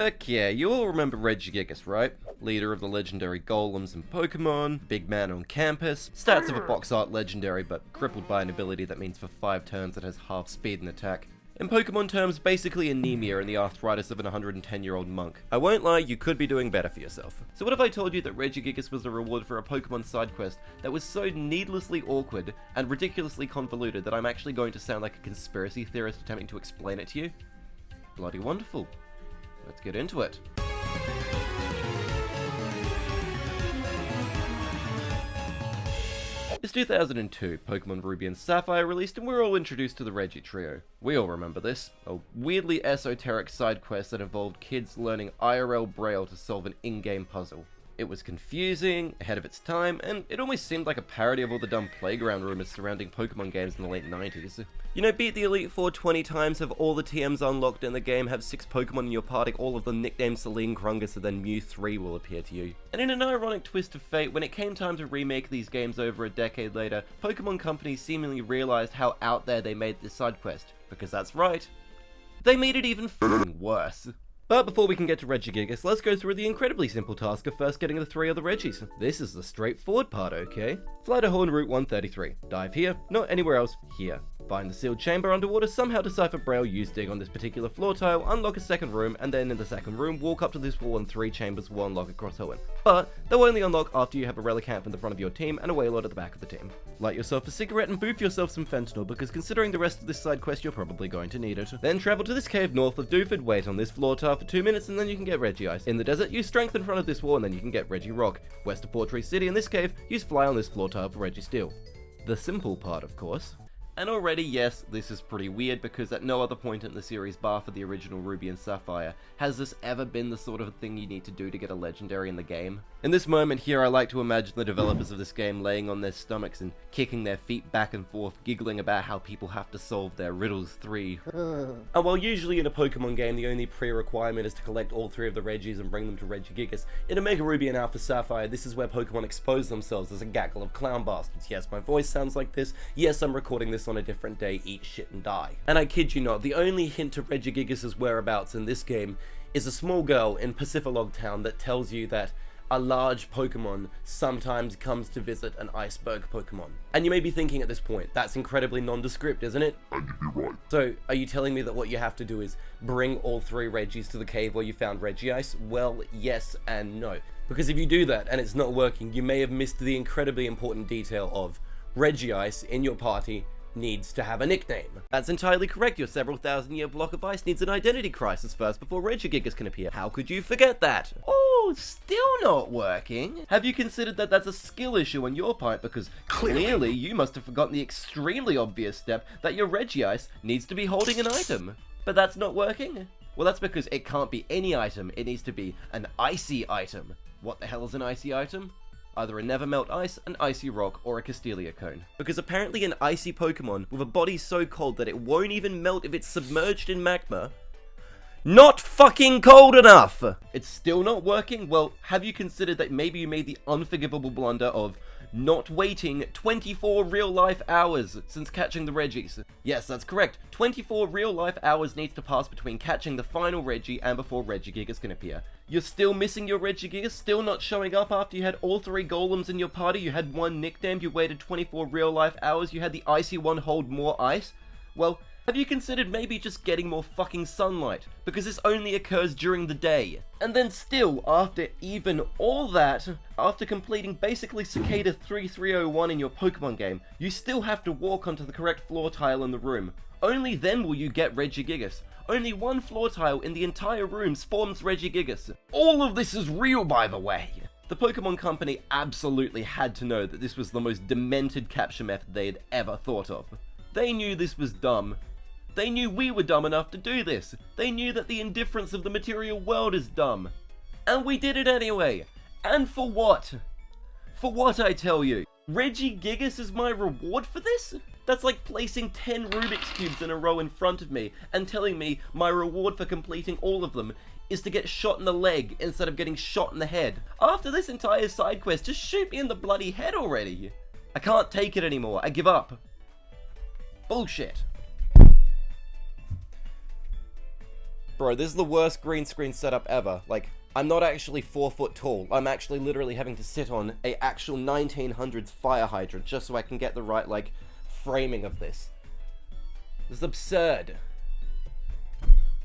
Okay, you all remember Reggie Gigas, right? Leader of the legendary golems in Pokemon, big man on campus, stats of a box art legendary but crippled by an ability that means for 5 turns it has half speed and attack. In Pokemon terms, basically anemia and the arthritis of an 110-year-old monk. I won't lie, you could be doing better for yourself. So what if I told you that Reggie Gigas was a reward for a Pokemon side quest that was so needlessly awkward and ridiculously convoluted that I'm actually going to sound like a conspiracy theorist attempting to explain it to you? Bloody wonderful. Let's get into it. It's 2002, Pokemon Ruby and Sapphire released, and we're all introduced to the Reggie trio. We all remember this, a weirdly esoteric side quest that involved kids learning IRL Braille to solve an in-game puzzle. It was confusing, ahead of its time, and it almost seemed like a parody of all the dumb playground rumors surrounding Pokemon games in the late 90s. You know, beat the Elite Four 20 times, have all the TMs unlocked in the game, have 6 Pokemon in your party, all of them nicknamed Celine Krungus, and then Mew 3 will appear to you. And in an ironic twist of fate, when it came time to remake these games over a decade later, Pokemon companies seemingly realized how out there they made this side quest. Because that's right, they made it even f***ing worse. But before we can get to Reggie Gigas, let's go through the incredibly simple task of first getting the 3 other Reggies. This is the straightforward part, okay? Fly to Hoenn Route 133. Dive here, not anywhere else, here. Find the sealed chamber underwater, somehow decipher Braille, use dig on this particular floor tile, unlock a second room, and then in the second room, walk up to this wall and 3 chambers will unlock across Hoenn. But they'll only unlock after you have a Relicanth in the front of your team and a Wailord at the back of the team. Light yourself a cigarette and boof yourself some fentanyl, because considering the rest of this side quest, you're probably going to need it. Then travel to this cave north of Dooford, wait on this floor tile for 2 minutes, and then you can get Reggie Ice. In the desert, use Strength in front of this wall, and then you can get Reggie Rock. West of Fortress City in this cave, use Fly on this floor tile for Reggie Steel. The simple part, of course. And already, yes, this is pretty weird because at no other point in the series, bar for the original Ruby and Sapphire, has this ever been the sort of thing you need to do to get a legendary in the game. In this moment here, I like to imagine the developers of this game laying on their stomachs and kicking their feet back and forth, giggling about how people have to solve their riddles 3. And while usually in a Pokemon game, the only pre-requirement is to collect all 3 of the Reggies and bring them to Reggie Gigas, in Omega Ruby and Alpha Sapphire, this is where Pokemon expose themselves as a gaggle of clown bastards. Yes, my voice sounds like this. Yes, I'm recording this on a different day, eat shit and die. And I kid you not, the only hint to Reggie Gigas' whereabouts in this game is a small girl in Pacifilog Town that tells you that a large Pokemon sometimes comes to visit an iceberg Pokemon. And you may be thinking at this point, that's incredibly nondescript, isn't it? And you'd be right. So, are you telling me that what you have to do is bring all 3 Reggies to the cave where you found Reggie Ice? Well, yes and no. Because if you do that and it's not working, you may have missed the incredibly important detail of Reggie Ice in your party needs to have a nickname. That's entirely correct. Your several thousand-year block of ice needs an identity crisis first before Reggie Gigas can appear. How could you forget that? Oh, still not working? Have you considered that that's a skill issue on your part? Because clearly you must have forgotten the extremely obvious step that your Reggie Ice needs to be holding an item. But that's not working? Well, that's because it can't be any item. It needs to be an icy item. What the hell is an icy item? Either a Never Melt Ice, an Icy Rock, or a Castelia Cone. Because apparently an icy Pokemon with a body so cold that it won't even melt if it's submerged in magma, not fucking cold enough! It's still not working? Well, have you considered that maybe you made the unforgivable blunder of not waiting 24 real-life hours since catching the Reggies? Yes, that's correct. 24 real-life hours needs to pass between catching the final Reggie and before Reggie Gigas can appear. You're still missing your Reggie Gigas, still not showing up after you had all 3 golems in your party, you had 1 nicknamed, you waited 24 real-life hours, you had the icy one hold more ice? Well, have you considered maybe just getting more fucking sunlight? Because this only occurs during the day. And then still, after even all that, after completing basically Cicada 3301 in your Pokemon game, you still have to walk onto the correct floor tile in the room. Only then will you get Reggie Gigas. Only 1 floor tile in the entire room spawns Reggie Gigas. All of this is real, by the way. The Pokemon Company absolutely had to know that this was the most demented capture method they had ever thought of. They knew this was dumb. They knew we were dumb enough to do this. They knew that the indifference of the material world is dumb. And we did it anyway. And for what? For what, I tell you? Reggie Gigas is my reward for this? That's like placing 10 Rubik's Cubes in a row in front of me and telling me my reward for completing all of them is to get shot in the leg instead of getting shot in the head. After this entire side quest, just shoot me in the bloody head already. I can't take it anymore. I give up. Bullshit. Bro, this is the worst green screen setup ever. Like, I'm not actually 4 foot tall. I'm actually literally having to sit on a actual 1900s fire hydrant just so I can get the right, like, framing of this. This is absurd.